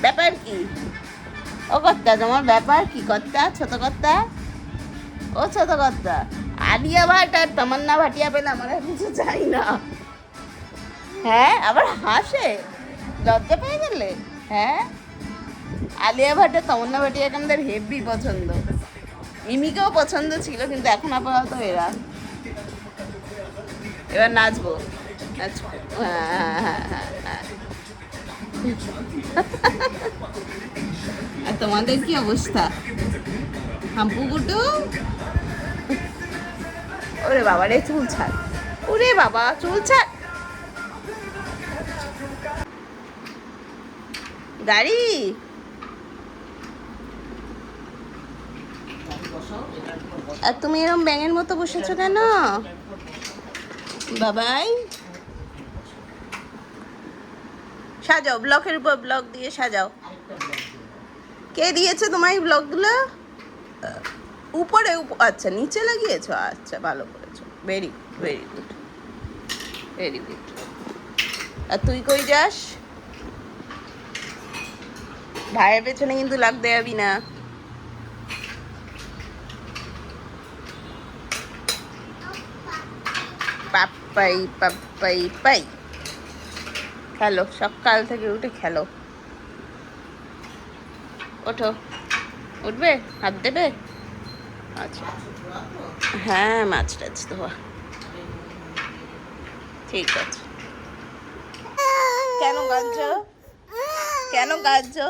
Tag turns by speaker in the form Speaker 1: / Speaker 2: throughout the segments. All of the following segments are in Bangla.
Speaker 1: ব্যাপার কি? ও কর্তা, তোমার ব্যাপার কি কর্তা? ছোট কর্তা, ও ছোট কর্তা, আলিয়া ভাট আর তামান্না ভাটিয়া পেলে আমার আর কিছু চাই না। হ্যাঁ, আবার হাসে, লজ্জা পেয়ে গেলে? হ্যাঁ, আলিয়া ভাট আর তামান্না ভাটিয়াকে আমাদের হেভি পছন্দ, মিমিকেও পছন্দ ছিল, কিন্তু এখন আপাতত এরা। এবার নাচবো, নাচবো। হ্যাঁ হ্যাঁ হ্যাঁ হ্যাঁ হ্যাঁ। আর তোমাদের কি অবস্থা? হাম্পু গুটু, ওরে বাবা রে, চুল ছাড়, ওরে বাবা চুল ছাড়। গাড়ি আর তুমি এরকম ব্যাঙের মতো বসেছো কেন বাবাই? সাজাও, ব্লকের উপর ব্লক দিয়ে সাজাও। কে দিয়েছে তোমায় ব্লকগুলো? উপরে আচ্ছা, নিচে লাগিয়েছো, আচ্ছা ভালো করেছো, very very good, very good. আর তুই কই যাস? ভাইয়ের পেছনে কিন্তু লাগতে যাবি না। পাপ্পাই পাপ্পাই পাই, খেলো, সকাল থেকে উঠে খেলো। ওঠো, উঠবে, হাত দেবে? আচ্ছা, হ্যাঁ মাছ টাছ ধোয়া, ঠিক আছে। কেন কাঁদছো? কেন কাঁদছো?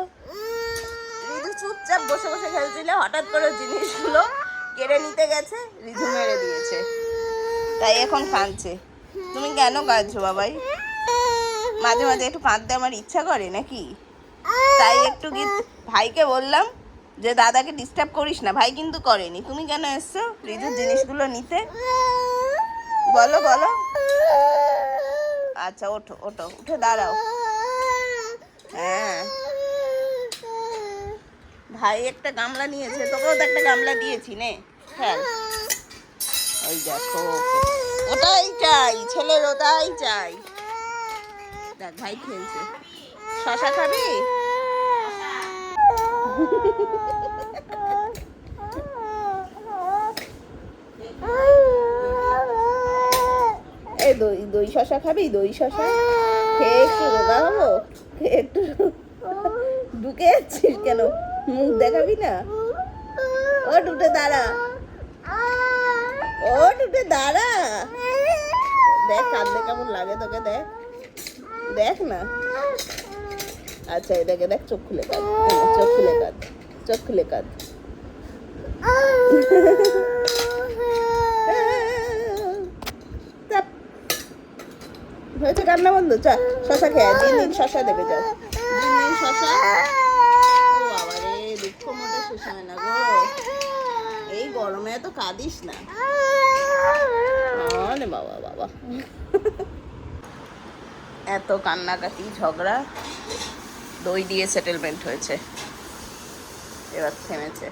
Speaker 1: রিধু চুপচাপ বসে বসে খেলছিল, হঠাৎ করে জিনিসগুলো কেড়ে নিতে গেছে, রিধু মেরে দিয়েছে, তাই এখন কাঁদছে। তুমি কেন কাঁদছো বাবাই? মাঝে মাঝে একটু কাঁদতে আমার ইচ্ছা করে নাকি? তাই একটু কি ভাইকে বললাম যে দাদাকে ডিস্টার্ব করিস না, ভাই কিন্তু করেনি। তুমি কেন এসছো রিধুর জিনিসগুলো নিতে? বলো বলো। আচ্ছা, ওঠো ওঠো, উঠে দাঁড়াও। হ্যাঁ, ভাই একটা গামলা নিয়েছে, তোকেও তো একটা গামলা দিয়েছি, নে খেল। ওই দেখো, ওটাই চাই, ছেলের ওটাই চাই। দেখ ভাই খেলছে। শশা খাবি? এই দই, দই শশা খাবি? দই শশা খেয়ে একটু রোগা হবো, খেয়ে একটু। ঢুকে যাচ্ছিস কেন? মুখ দেখাবি না? ও উঠে দাঁড়া, ও উঠে দাঁড়া। দেখ কাঁদলে কেমন লাগে তোকে, দেখ দেখ না। আচ্ছা, এটাকে দেখ, চোখ খুলে কাঁদ, চোখ খুলে কাঁদ, চোখ খুলে কাঁদ। হয়েছে কান্না বন্ধ? চা, শশা খেয়ে দিন দিন শশা দেবে, যাও দিন দিন শশা। ও বাবা রে, দুঃখ মোটে শেষ হয় না গো, এই গরমে এত কাঁদিস না। আরে বাবা বাবা, এত কান্নাকাটি ঝগড়া, দই দিয়ে সেটেলমেন্ট হয়েছে, এবার থেমেছে।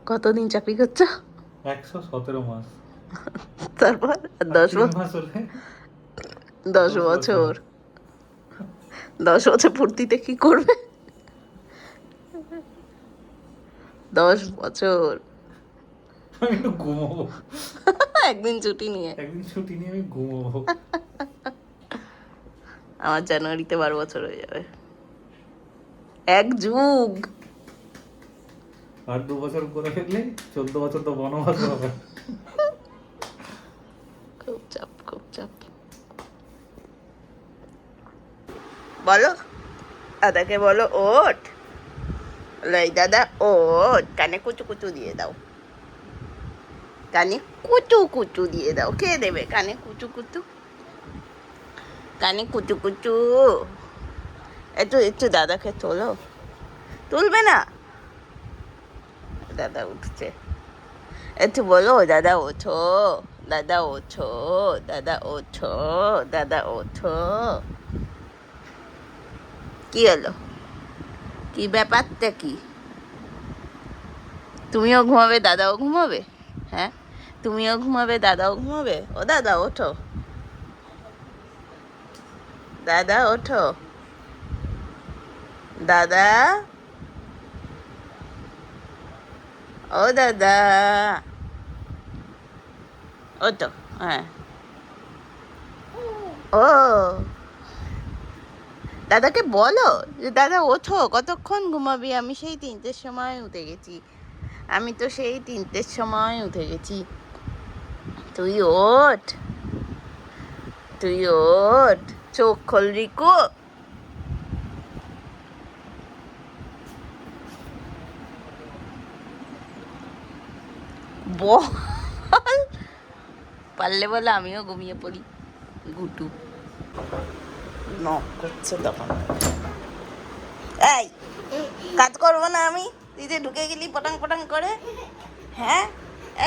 Speaker 1: কতদিন চাকরি করছো?
Speaker 2: 117 মাস।
Speaker 1: তারপর 10 বছর, 10 বছর পূর্তিতে কি করবে? 10 বছর
Speaker 2: আমি একটু ঘুমাবো,
Speaker 1: একদিন ছুটি নিয়ে।
Speaker 2: একদিন ছুটি নিয়ে আমি ঘুমাবো।
Speaker 1: আমার জানুয়ারিতে 12 বছর হয়ে যাবে, এক যুগ।
Speaker 2: আর 2 বছর করে ফেললে 14 বছর তো বনবাস হবে।
Speaker 1: খুব চাপ, খুব চাপ। বলো দাদাকে, বলো ওঠ, লাই দাদা ওঠ, কানে কুচু কুচু দিয়ে দাও, কানে কুচু কুচু দিয়ে দাও। কে দেবে কানে কুচু কুচু? কানে কুচু কুচু। একটু একটু দাদাকে তোলো, তুলবে না? দাদা উঠছে, একটু বলো দাদা ওঠো, দাদা ওঠো, দাদা ওঠো, দাদা ওঠো। কি হলো? কি ব্যাপারটা কি? তুমিও ঘুমাবে, দাদাও ঘুমাবে? হ্যাঁ, তুমিও ঘুমাবে, দাদাও ঘুমাবে? ও দাদা ওঠো, দাদা ওঠো, দাদা, ও দাদা, ওঠো। হ্যাঁ, ও দাদাকে বলো যে দাদা ওঠো, কতক্ষণ ঘুমাবি? আমি সেই 3টের সময় উঠে গেছি, আমি তো সেই 3টের সময় উঠে গেছি। তুই ওঠ, তুই ওঠ, চোখ খোল রিকু। বল, পারলে বলে আমিও ঘুমিয়ে পড়ি। গুটু নক করছে তখন। এই কাজ করবো না আমি, তুই যে ঢুকে গেলি পটাং পটাং করে। হ্যাঁ,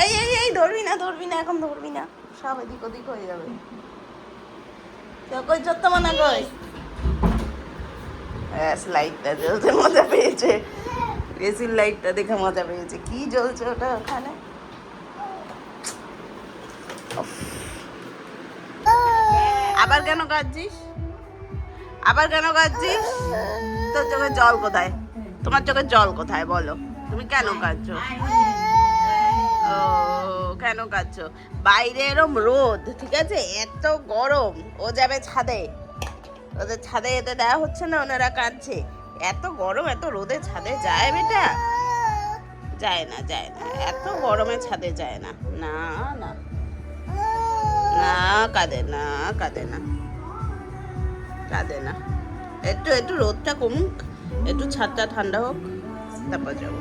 Speaker 1: এই এই এই ধরবি না, ধরবি না, এখন ধরবি না, সব এদিক ওদিক হয়ে যাবে। কই যত মানা কই, লাইটটা জ্বলছে, মজা পেয়েছে, এসির লাইটটা দেখে মজা পেয়েছে। কি জ্বলছে ওটা ওখানে? আবার কেন কাঁদছিস? আবার কেন কাঁদছিস? তোর চোখে জল কোথায়? তোমার চোখে জল কোথায় বলো? তুমি কেন কাঁদছো? ও কেন কাঁদছো? বাইরে এরম রোদ, ঠিক আছে, এত গরম। ও যাবে ছাদে, ওদের ছাদে যেতে দেওয়া হচ্ছে না, ওনারা কাঁদছে। এত গরম, এত রোদে ছাদে যায় বেটা? যায় না, যায় না, এত গরমে ছাদে যায় না। না না না, কাঁদে না, কাঁদে না, কাঁদে না। একটু একটু রোদটা কমুক, একটু ছাদটা ঠান্ডা হোক, তারপর যাবো।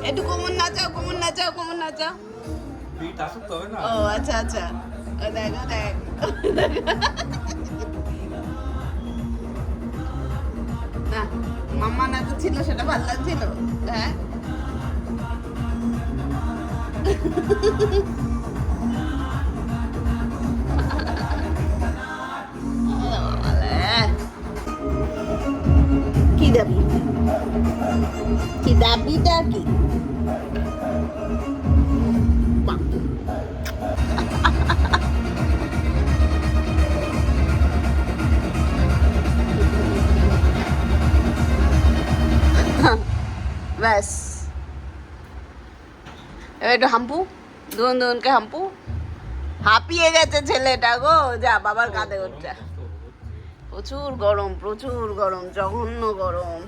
Speaker 1: একটু কোমর নাচাও, কোমর নাচাও, কোমর নাচাও। ও আচ্ছা আচ্ছা, ও দেখ, ও দেখ। না, মাম্মা নাচছিল, সেটা ভালো লাগছিল। হ্যাঁ, কি দাবি, কি দাবিটা কি? ব্যাস, এবার একটু হাম্পু, দুন দুনকে হাম্পু। হাঁপিয়ে গেছে ছেলেটা গো, যা বাবার কাঁধে উঠছে। প্রচুর গরম, প্রচুর গরম, জঘন্য গরম।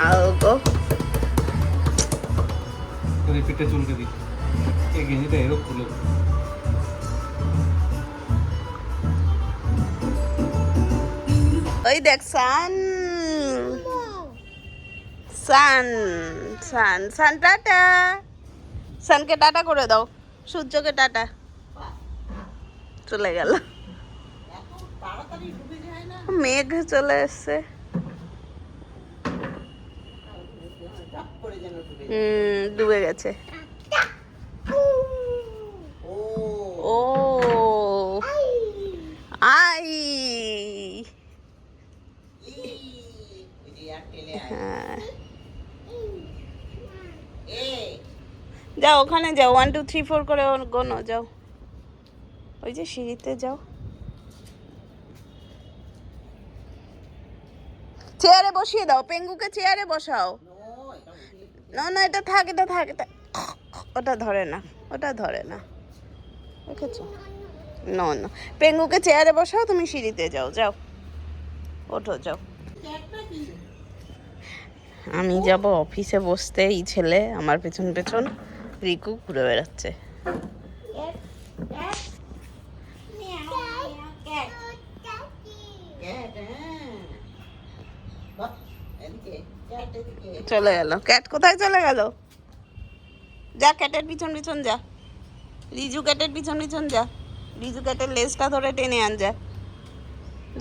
Speaker 1: আও গো,
Speaker 2: পিঠে চুলকে দিই, এই গেঞ্জিটা এরকম খুলে।
Speaker 1: ওই দেখ সান, সান, সান, সান টাটা। সানকে টাটা করে দাও, সূর্যকে টাটা। চলে গেল, মেঘ চলে এসছে। ডুবে গেছে। ও আই, হ্যাঁ, যাও ওখানে যাও, 1 2 3 4 করে গোনো, যাও ওই যে সিঁড়িতে যাও। চেয়ারে বসিয়ে দাও, পেঙ্গুকে চেয়ারে বসাও। না না, এটা থাক, এটা থাক, এটা ওটা ধরে না, ওটা ধরে না, দেখেছো? না না, পেঙ্গুকে চেয়ারে বসাও, তুমি সিঁড়িতে যাও, যাও ওঠো, যাও। আমি যাব অফিসে বসতে, এই ছেলে আমার পেছন পেছন রিকু ঘুরে বেড়াচ্ছে। চলে গেল ক্যাট, কোথায় চলে গেল? যা ক্যাটের পিছন পিছন যা, রিজু ক্যাটের পিছন পিছন যা, রিজু ক্যাটের লেজটা ধরে টেনে আন, যা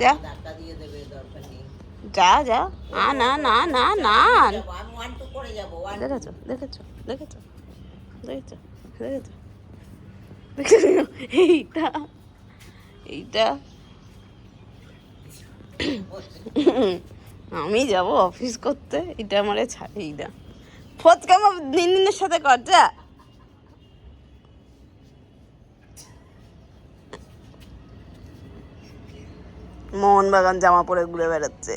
Speaker 1: যা যা যা। না না না না, দেখেছো দেখেছো দেখেছো দেখেছো দেখেছো দেখেছো, এইটা এইটা আমি যাব অফিস করতে, এটা আমারে ছাড়েই না। ফচকা আমার দিনের সাথে কর যা। মোহনবাগান জামা পরে ঘুরে বেড়াচ্ছে।